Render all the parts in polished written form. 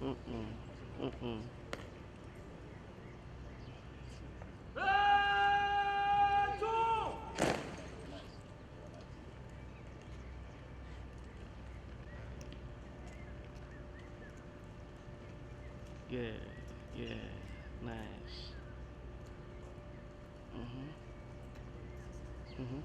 Mm-mm. Mm-mm. Good. Yeah. Nice. Mhm. Mhm.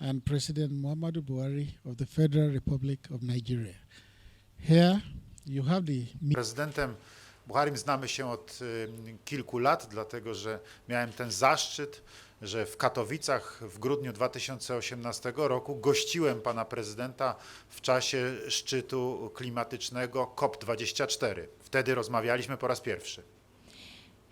And President Muhammadu Buhari of the Federal Republic of Nigeria. Here you have the Prezydentem Buharim znamy się od kilku lat, dlatego że miałem ten zaszczyt, że w Katowicach w grudniu 2018 roku gościłem pana prezydenta w czasie szczytu klimatycznego COP24. Wtedy rozmawialiśmy po raz pierwszy.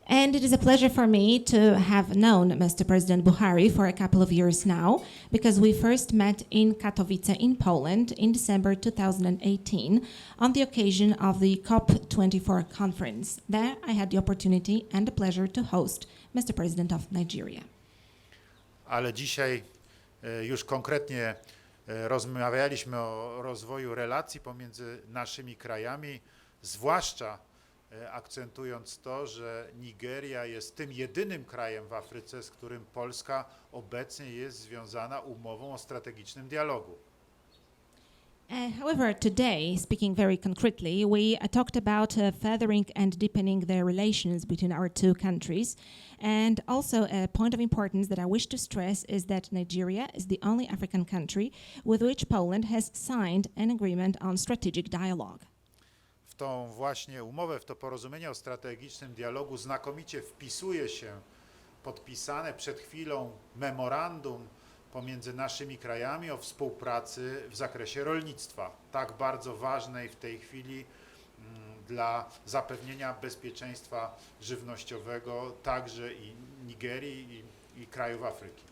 And it is a pleasure for me to have known Mr. President Buhari for a couple of years now, because we first met in Katowice in Poland in December 2018 on the occasion of the COP24 conference. There I had the opportunity and the pleasure to host Mr. President of Nigeria. Ale dzisiaj już konkretnie rozmawialiśmy o rozwoju relacji pomiędzy naszymi krajami, zwłaszcza akcentując to, że Nigeria jest tym jedynym krajem w Afryce, z którym Polska obecnie jest związana umową o strategicznym dialogu. However, today, speaking very concretely, we talked about furthering and deepening the relations between our two countries. And also a point of importance that I wish to stress is that Nigeria is the only African country with which Poland has signed an agreement on strategic dialogue. W tą właśnie umowę, w to porozumienie o strategicznym dialogu znakomicie wpisuje się podpisane przed chwilą memorandum pomiędzy naszymi krajami o współpracy w zakresie rolnictwa, tak bardzo ważnej w tej chwili dla zapewnienia bezpieczeństwa żywnościowego także i Nigerii i krajów Afryki.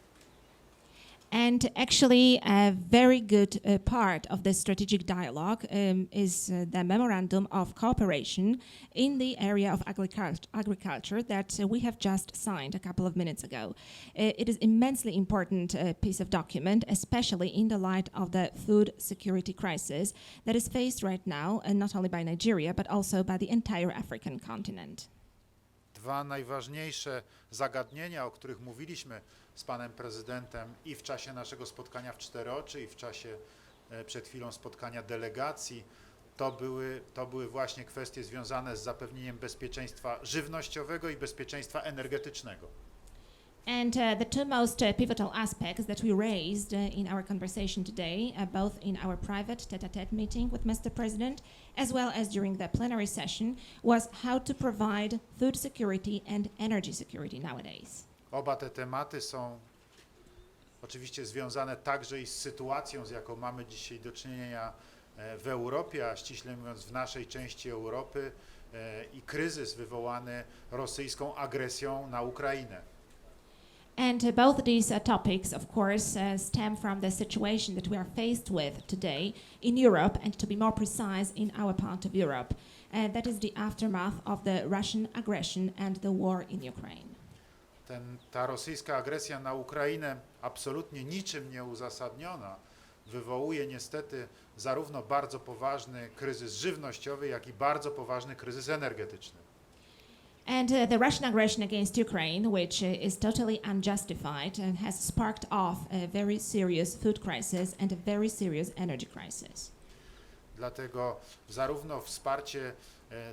And actually, a very good part of the strategic dialogue is the memorandum of cooperation in the area of agriculture that we have just signed a couple of minutes ago. It is immensely important piece of document, especially in the light of the food security crisis that is faced right now, not only by Nigeria, but also by the entire African continent. Dwa najważniejsze zagadnienia, o których mówiliśmy z panem prezydentem i w czasie naszego spotkania w cztery oczy, i w czasie przed chwilą spotkania delegacji, to były właśnie kwestie związane z zapewnieniem bezpieczeństwa żywnościowego i bezpieczeństwa energetycznego. And the two most pivotal aspects that we raised in our conversation today, both in our private tete-a-tete meeting with Mr. President, as well as during the plenary session, was how to provide food security and energy security nowadays. Oba te tematy są oczywiście związane także i z sytuacją, z jaką mamy dzisiaj do czynienia w Europie, a ściśle mówiąc w naszej części Europy, i kryzys wywołany rosyjską agresją na Ukrainę. And both these topics, of course, stem from the situation that we are faced with today in Europe, and to be more precise, in our part of Europe. That is the aftermath of the Russian aggression and the war in Ukraine. Ta rosyjska agresja na Ukrainę, absolutnie niczym nieuzasadniona, wywołuje niestety zarówno bardzo poważny kryzys żywnościowy, jak i bardzo poważny kryzys energetyczny. And the Russian aggression against Ukraine, which is totally unjustified, has sparked off a very serious food crisis and a very serious energy crisis. Dlatego zarówno wsparcie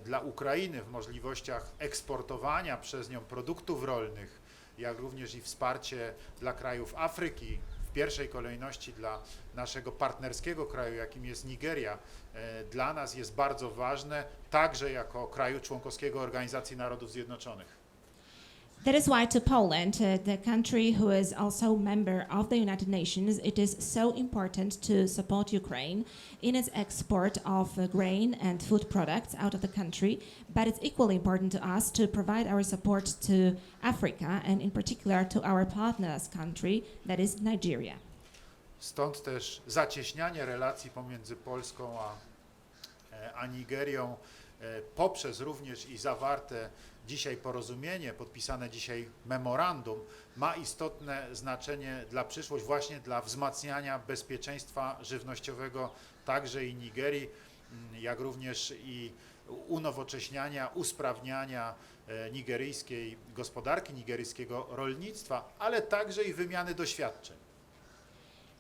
dla Ukrainy w możliwościach eksportowania przez nią produktów rolnych, jak również i wsparcie dla krajów Afryki, w pierwszej kolejności dla naszego partnerskiego kraju, jakim jest Nigeria, dla nas jest bardzo ważne, także jako kraju członkowskiego Organizacji Narodów Zjednoczonych. That is why to Poland, the country who is also member of the United Nations, it is so important to support Ukraine in its export of grain and food products out of the country, but it's equally important to us to provide our support to Africa, and in particular to our partners country, that is Nigeria. Stąd też zacieśnianie relacji pomiędzy Polską a Nigerią poprzez również i zawarte dzisiaj porozumienie, podpisane dzisiaj memorandum, ma istotne znaczenie dla przyszłości, właśnie dla wzmacniania bezpieczeństwa żywnościowego także i Nigerii, jak również i unowocześniania, usprawniania nigeryjskiej gospodarki, nigeryjskiego rolnictwa, ale także i wymiany doświadczeń.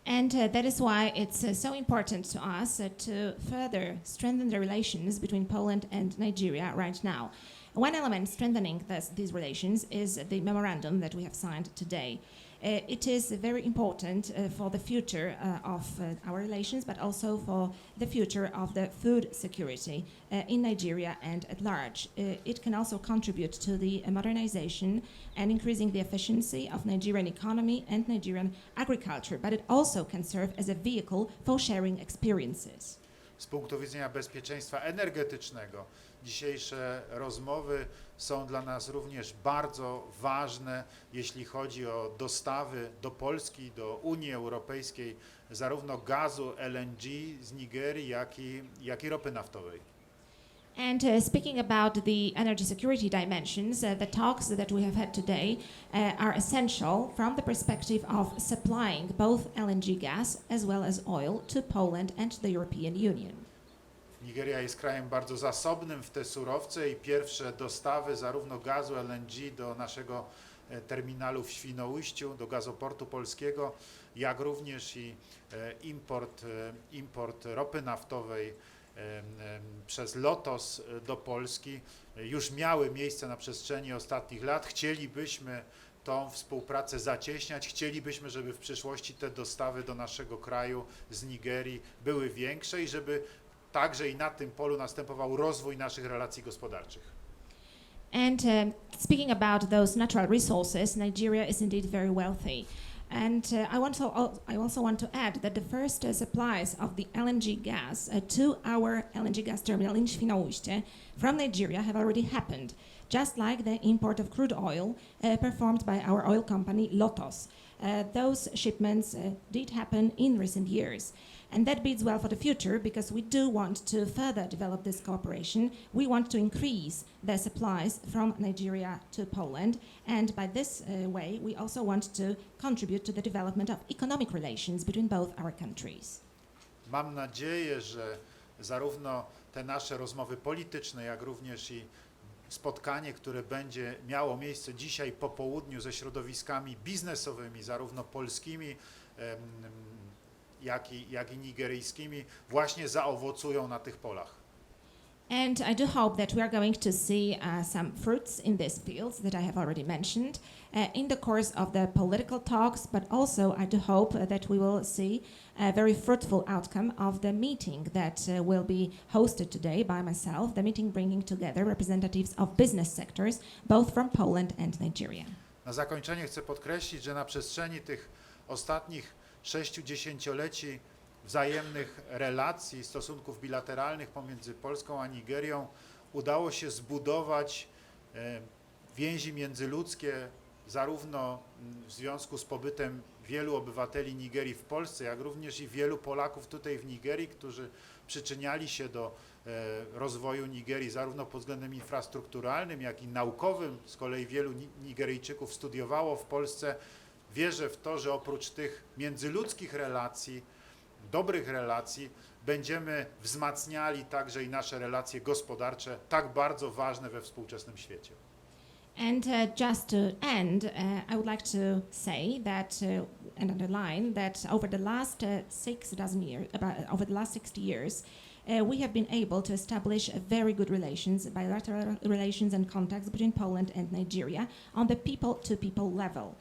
And that is why it's so important to us to further strengthen the relations between Poland and Nigeria right now. One element strengthening these relations is the memorandum that we have signed today. It is very important for the future of our relations, but also for the future of the food security in Nigeria and at large. It can also contribute to the modernization and increasing the efficiency of Nigerian economy and Nigerian agriculture, but it also can serve as a vehicle for sharing experiences. Z punktu widzenia bezpieczeństwa energetycznego dzisiejsze rozmowy są dla nas również bardzo ważne, jeśli chodzi o dostawy do Polski, do Unii Europejskiej zarówno gazu LNG z Nigerii, jak i ropy naftowej. And speaking about the energy security dimensions, the talks that we have had today are essential from the perspective of supplying both LNG gas as well as oil to Poland and the European Union. Nigeria jest krajem bardzo zasobnym w te surowce i pierwsze dostawy zarówno gazu LNG do naszego terminalu w Świnoujściu, do gazoportu polskiego, jak również i import ropy naftowej przez Lotos do Polski już miały miejsce na przestrzeni ostatnich lat. Chcielibyśmy tą współpracę zacieśniać, chcielibyśmy, żeby w przyszłości te dostawy do naszego kraju z Nigerii były większe i żeby także i na tym polu następował rozwój naszych relacji gospodarczych. And speaking about those natural resources, Nigeria is indeed very wealthy. And I also want to add that the first supplies of the LNG gas to our LNG gas terminal in Świnoujście from Nigeria have already happened. just like the import of crude oil performed by our oil company Lotos. Those shipments did happen in recent years. And that bodes well for the future because we do want to further develop this cooperation. We want to increase the supplies from Nigeria to Poland. And by this way, we also want to contribute to the development of economic relations between both our countries. Mam nadzieję, że zarówno te nasze rozmowy polityczne, jak również i spotkanie, które będzie miało miejsce dzisiaj po południu ze środowiskami biznesowymi, zarówno polskimi, jak i nigeryjskimi, właśnie zaowocują na tych polach. And I do hope that we are going to see some fruits in these fields that I have already mentioned in the course of the political talks, but also I do hope that we will see a very fruitful outcome of the meeting that will be hosted today by myself, the meeting bringing together representatives of business sectors, both from Poland and Nigeria. Na zakończenie chcę podkreślić, że na przestrzeni tych ostatnich 6 dziesięcioleci wzajemnych relacji, stosunków bilateralnych pomiędzy Polską a Nigerią udało się zbudować więzi międzyludzkie zarówno w związku z pobytem wielu obywateli Nigerii w Polsce, jak również i wielu Polaków tutaj w Nigerii, którzy przyczyniali się do rozwoju Nigerii zarówno pod względem infrastrukturalnym, jak i naukowym. Z kolei wielu Nigeryjczyków studiowało w Polsce. Wierzę w to, że oprócz tych międzyludzkich relacji, dobrych relacji, będziemy wzmacniali także i nasze relacje gospodarcze, tak bardzo ważne we współczesnym świecie. And just to end, I would like to say that and underline that over the last 60 years, we have been able to establish very good relations, bilateral relations and contacts between Poland and Nigeria on the people-to-people level.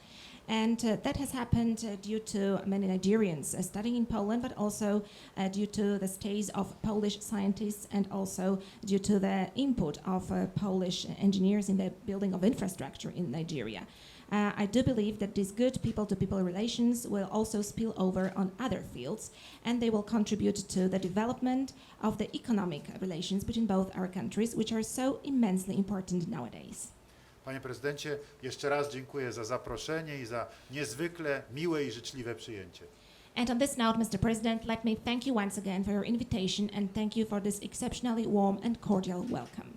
And that has happened due to many Nigerians studying in Poland, but also due to the stays of Polish scientists and also due to the input of Polish engineers in the building of infrastructure in Nigeria. I do believe that these good people-to-people relations will also spill over on other fields, and they will contribute to the development of the economic relations between both our countries, which are so immensely important nowadays. Panie prezydencie, jeszcze raz dziękuję za zaproszenie i za niezwykle miłe i życzliwe przyjęcie. And on this note, Mr. President, let me thank you once again for your invitation and thank you for this exceptionally warm and cordial welcome.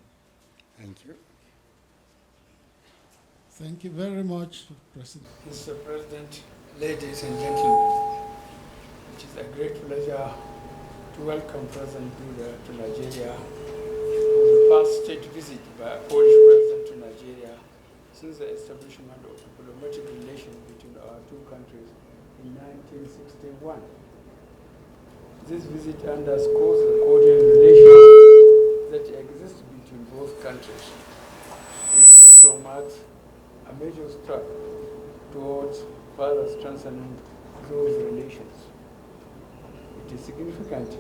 Thank you. Thank you very much, President. Mr. President, ladies and gentlemen, it is a great pleasure to welcome President Duda to Nigeria for the first state visit by a Polish president to Nigeria since the establishment of diplomatic relations between our two countries in 1961. This visit underscores the cordial relations that exist between both countries. It also marks a major step towards further strengthening those relations. It is significant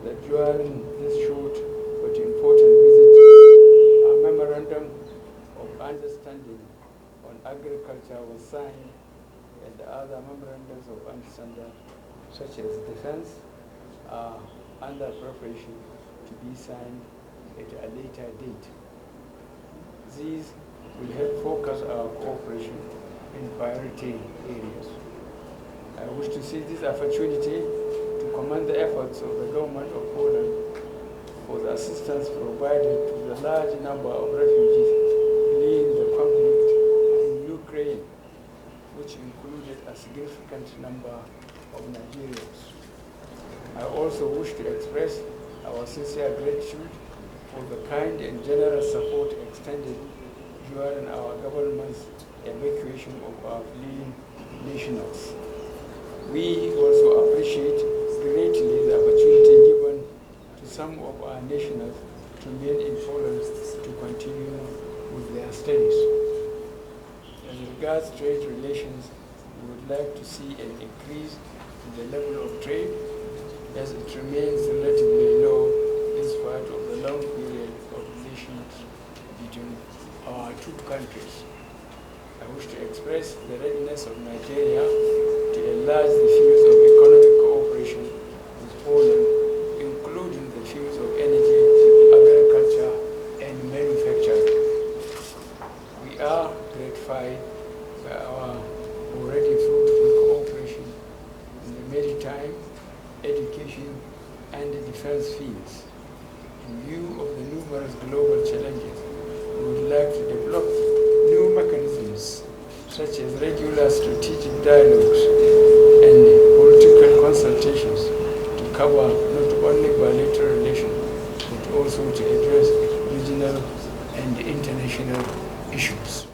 that during this short but important visit, a memorandum of understanding on agriculture was signed and other memorandums of understanding such as defense are under preparation to be signed at a later date. These will help focus our cooperation in priority areas. I wish to seize this opportunity to commend the efforts of the government of Poland for the assistance provided to the large number of refugees fleeing the conflict in Ukraine, which included a significant number of Nigerians. I also wish to express our sincere gratitude for the kind and generous support extended during our government's evacuation of our fleeing nationals. We also appreciate greatly the opportunity given to some of our nationals to remain in Poland to continue with their studies. As regards trade relations, we would like to see an increase in the level of trade as it remains relatively low in spite of the long period of relations between our two countries. I wish to express the readiness of Nigeria to enlarge the fields of economic cooperation with Poland, including the fields of energy, agriculture, and manufacturing. maritime, education, and the defense fields. In view of the numerous global challenges, we would like to develop new mechanisms such as regular strategic dialogues and political consultations to cover not only bilateral relations, but also to address regional and international issues.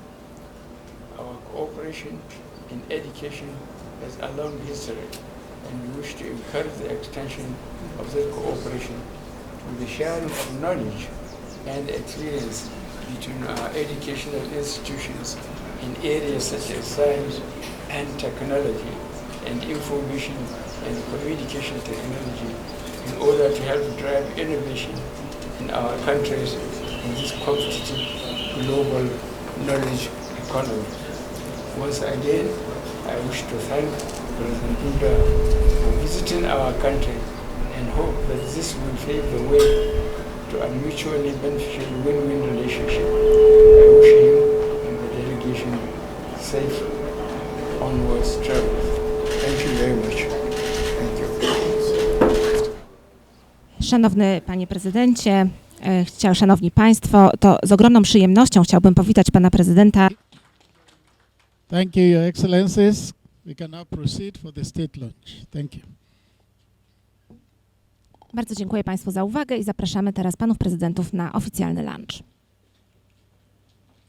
Our cooperation in education has a long history, and we wish to encourage the extension of that cooperation with the sharing of knowledge and experience between our educational institutions in areas such as science and technology and information and communication technology in order to help drive innovation in our countries in this competitive global knowledge economy. Once again, I wish to thank President Duda for visiting our country and hope that this will pave the way to a mutually beneficial win-win relationship. I wish him and the delegation safe onwards travel. Thank you very much. Thank you. Szanowny Panie Prezydencie, Szanowni Państwo, to z ogromną przyjemnością chciałbym powitać Pana Prezydenta. Thank you, Your Excellencies. We can now proceed for the state lunch. Thank you. Bardzo dziękuję Państwu za uwagę i zapraszamy teraz Panów Prezydentów na oficjalny lunch.